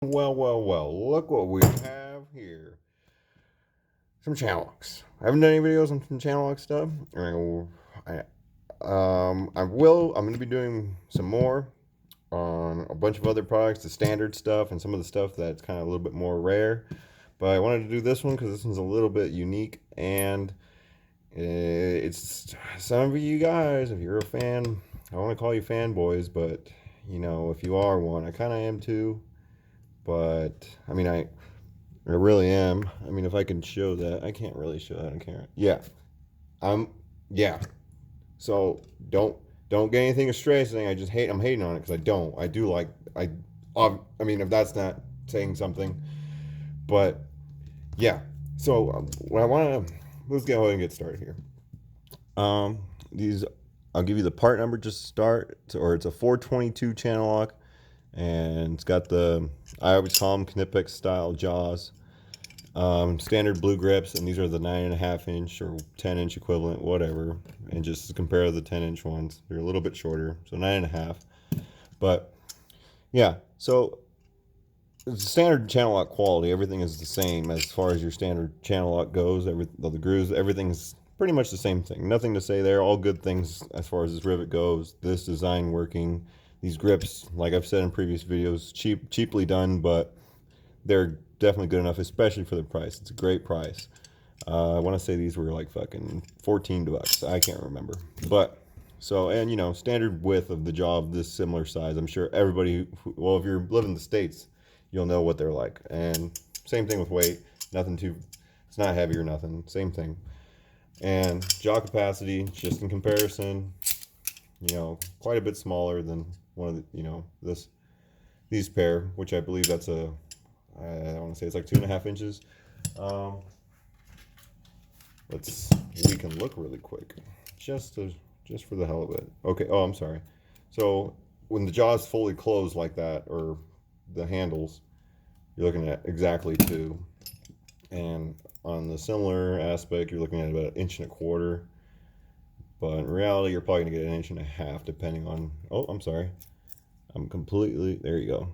Well, look what we have here. Some channel locks. I haven't done any videos on some channel lock stuff. I'm going to be doing some more on a bunch of other products, the standard stuff, and some of the stuff that's kind of a little bit more rare. But I wanted to do this one because this one's a little bit unique, and it's some of you guys, if you're a fan, I want to call you fanboys, but if you are one, I kind of am too. But I really am. I mean, if I can show that, I can't really show that on camera. Yeah, I'm. Yeah. So don't get anything astray saying I'm hating on it because I don't. I do like I. I mean, if that's not saying something, but yeah. So what I want to let's go ahead and get started here. These I'll give you the part number just to start, or it's a 422 channel lock, and it's got the I always call them Knipex style jaws. Standard blue grips, and these are the 9.5-inch or 10-inch equivalent, whatever. And just to compare the 10-inch ones, they're a little bit shorter, so 9.5. But yeah, so it's standard channel lock quality. Everything is the same as far as your standard channel lock goes. The grooves, everything's pretty much the same thing. Nothing to say there. All good things as far as this rivet goes. This design working. These grips, like I've said in previous videos, cheaply done, but they're definitely good enough, especially for the price. It's a great price. I want to say these were like fucking $14. I can't remember. But so, and standard width of the jaw of this similar size. I'm sure everybody, well, if you're living in the States, you'll know what they're like. And same thing with weight. Nothing too, it's not heavy or nothing. Same thing. And jaw capacity, just in comparison, quite a bit smaller than one of the, these pair, which I believe that's I want to say it's like 2.5 inches. We can look really quick, just for the hell of it. Okay. Oh, I'm sorry. So when the jaw is fully closed like that, or the handles, you're looking at exactly 2, and on the similar aspect, you're looking at about 1.25 inches. But in reality, you're probably gonna get 1.5 inches, depending on. Oh, I'm sorry. I'm completely. There you go.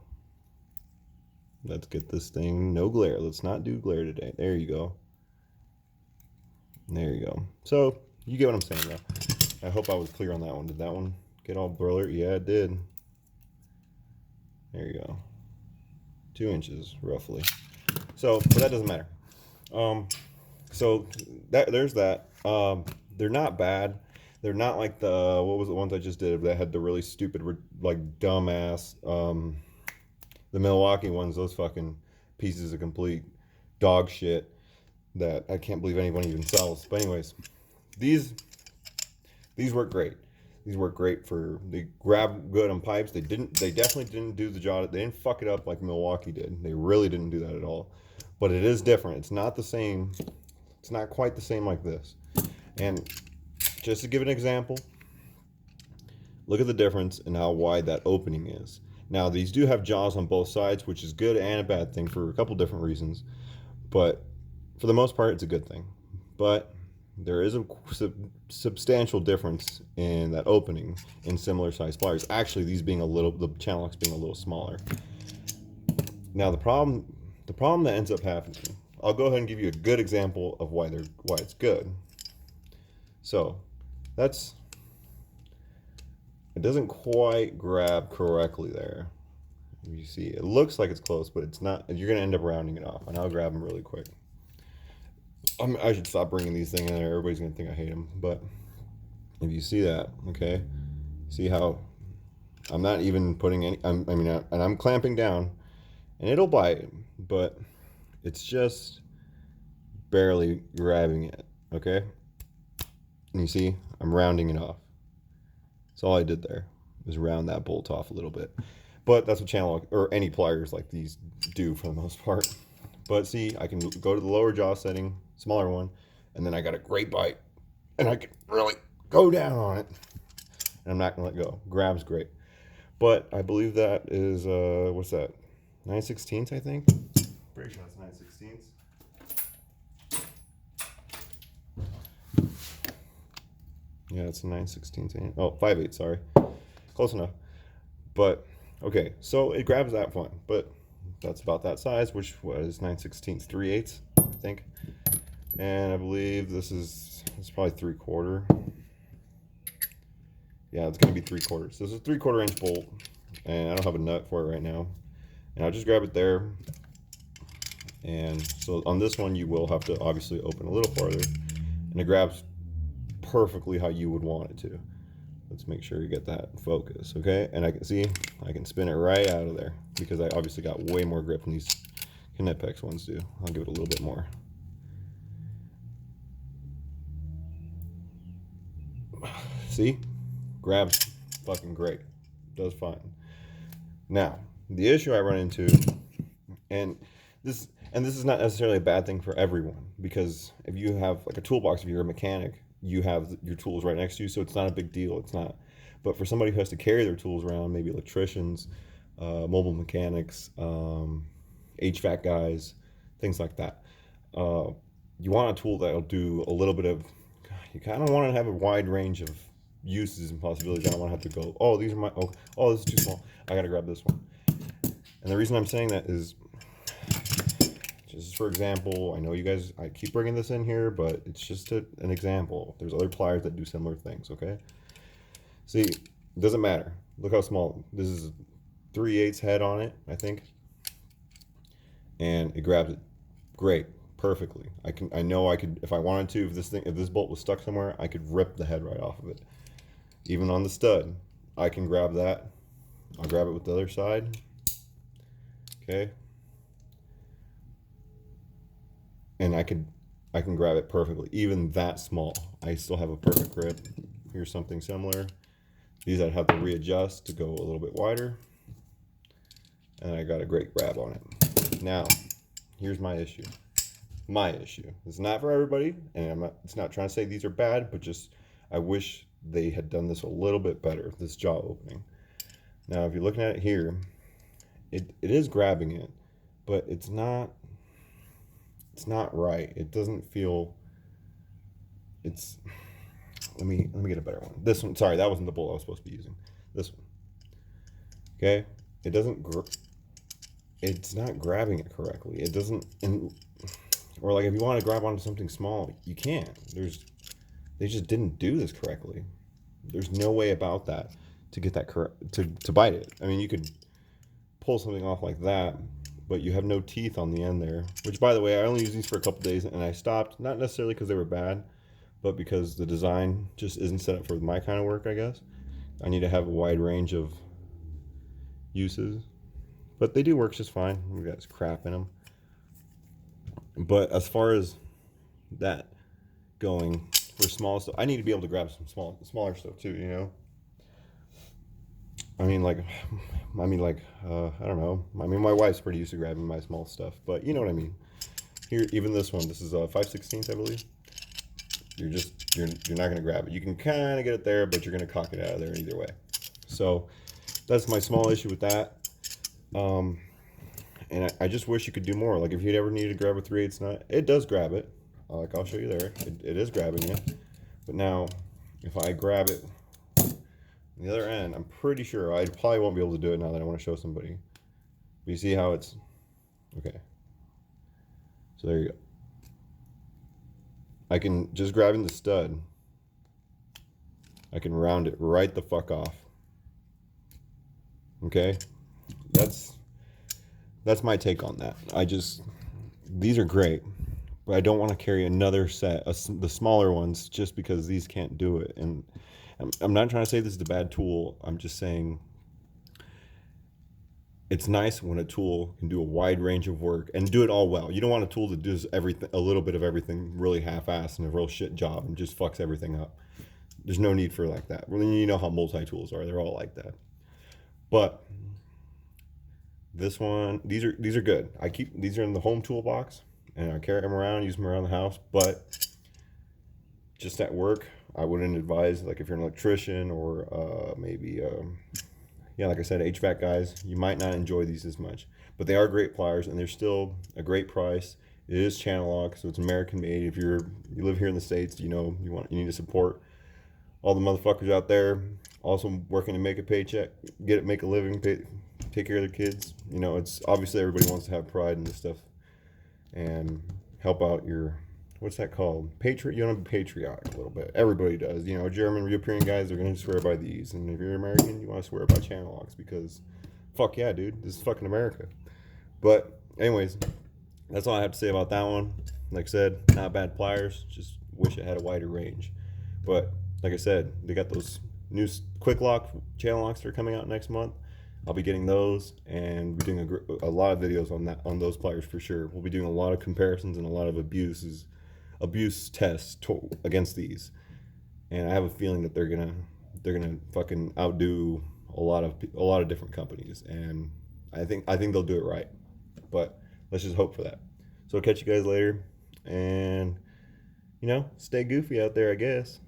Let's get this thing, no glare. Let's not do glare today. There you go. There you go. So, you get what I'm saying though. I hope I was clear on that one. Did that one get all blurry? Yeah, it did. There you go. 2 inches, roughly. So, but that doesn't matter. So, there's that. They're not bad. They're not like what was the ones I just did that had the really stupid, like dumbass, the Milwaukee ones, those fucking pieces of complete dog shit that I can't believe anyone even sells. But anyways, these work great. These work great they grab good on pipes. They definitely didn't do the job. They didn't fuck it up like Milwaukee did. They really didn't do that at all. But it is different. It's not the same. It's not quite the same like this. And just to give an example, look at the difference in how wide that opening is. Now, these do have jaws on both sides, which is good and a bad thing for a couple different reasons. But for the most part, it's a good thing. But there is a substantial difference in that opening in similar size pliers. Actually, the channel locks being a little smaller. Now, the problem that ends up happening, I'll go ahead and give you a good example of why it's good. So, it doesn't quite grab correctly there. You see, it looks like it's close, but it's not. You're going to end up rounding it off, and I'll grab them really quick. I should stop bringing these things in there. Everybody's going to think I hate them. But if you see that, okay, see how I'm not even putting any, and I'm clamping down, and it'll bite, but it's just barely grabbing it, okay? And you see, I'm rounding it off. That's all I did there, was round that bolt off a little bit. But that's what channel lock, or any pliers like these do for the most part. But see, I can go to the lower jaw setting, smaller one, and then I got a great bite. And I can really go down on it. And I'm not going to let go. Grab's great. But I believe that is, what's that? 9/16, I think? Pretty sure that's 9/16. Yeah, it's a 9/16. Oh, 5/8, sorry. Close enough. But, okay, so it grabs that one. But that's about that size, which was 9/16, 3/8, I think. And I believe it's probably 3/4. Yeah, it's gonna be 3/4. So this is a 3/4 inch bolt, and I don't have a nut for it right now. And I'll just grab it there. And so on this one, you will have to obviously open a little farther, and it grabs perfectly how you would want it to. Let's make sure you get that focus, okay? And I can see I can spin it right out of there because I obviously got way more grip than these Kinepex ones do. I'll give it a little bit more. See? Grabs fucking great. Does fine. Now, the issue I run into, and this is not necessarily a bad thing for everyone, because if you have like a toolbox, if you're a mechanic, you have your tools right next to you, so it's not a big deal. It's not. But for somebody who has to carry their tools around, maybe electricians, mobile mechanics, HVAC guys, things like that, you want a tool that'll do a little bit of. You kind of want to have a wide range of uses and possibilities. I don't want to have to go, oh, these are my, oh, this is too small. I got to grab this one. And the reason I'm saying that is, just for example, I know you guys, I keep bringing this in here, but it's just an example. There's other pliers that do similar things, okay? See, it doesn't matter. Look how small. This is a 3/8 head on it, I think. And it grabs it great, perfectly. I know I could, if I wanted to, if this bolt was stuck somewhere, I could rip the head right off of it. Even on the stud, I can grab that. I'll grab it with the other side. Okay. And I can grab it perfectly, even that small. I still have a perfect grip. Here's something similar. These I'd have to readjust to go a little bit wider. And I got a great grab on it. Now, here's my issue. My issue. It's not for everybody, and it's not trying to say these are bad, but just I wish they had done this a little bit better, this jaw opening. Now, if you're looking at it here, it is grabbing it, but it's not right. It doesn't feel, let me get a better one. This one, sorry, that wasn't the bolt I was supposed to be using. This one. Okay? It's not grabbing it correctly. It doesn't, or like if you want to grab onto something small, you can't. They just didn't do this correctly. There's no way about that to get that correct, to bite it. I mean, you could pull something off like that, but you have no teeth on the end there. Which, by the way, I only used these for a couple days, and I stopped, not necessarily because they were bad, but because the design just isn't set up for my kind of work, I guess. I need to have a wide range of uses. But they do work just fine. We got this crap in them. But as far as that going for small stuff, I need to be able to grab some smaller stuff too, you know? I mean, I don't know. I mean, my wife's pretty used to grabbing my small stuff, but you know what I mean. Here, even this one, this is 5/16, I believe. You're not gonna grab it. You can kind of get it there, but you're gonna cock it out of there either way. So that's my small issue with that. And I just wish you could do more. Like if you'd ever needed to grab a 3/8 nut, it does grab it. Like I'll show you there. It is grabbing it. But now, if I grab it on the other end, I'm pretty sure I probably won't be able to do it now that I want to show somebody. But you see how it's okay. So there you go. I can just grabbing the stud. I can round it right the fuck off. Okay, that's my take on that. These are great, but I don't want to carry another set, the smaller ones, just because these can't do it. And I'm not trying to say this is a bad tool. I'm just saying it's nice when a tool can do a wide range of work and do it all well. You don't want a tool that does everything, a little bit of everything really half-assed and a real shit job and just fucks everything up. There's no need for like that. Well, you know how multi-tools are. They're all like that. But this one, these are good. These are in the home toolbox, and I carry them around, use them around the house. But just at work, I wouldn't advise, like if you're an electrician or maybe, yeah, like I said, HVAC guys, you might not enjoy these as much. But they are great pliers, and they're still a great price. It is channel lock, so it's American made. If you live here in the States, you know you need to support all the motherfuckers out there also working to make a paycheck, make a living, take care of their kids. You know, it's obviously everybody wants to have pride in this stuff and help out your, what's that called? You want to be patriotic a little bit. Everybody does. You know, German European guys are going to swear by these. And if you're American, you want to swear by channel locks because fuck yeah, dude. This is fucking America. But anyways, that's all I have to say about that one. Like I said, not bad pliers. Just wish it had a wider range. But like I said, they got those new quick lock channel locks that are coming out next month. I'll be getting those and we're doing a lot of videos on those pliers for sure. We'll be doing a lot of comparisons and a lot of abuse tests against these. And I have a feeling that they're gonna fucking outdo a lot of different companies. And I think they'll do it right. But let's just hope for that. So I'll catch you guys later, and you know, stay goofy out there, I guess.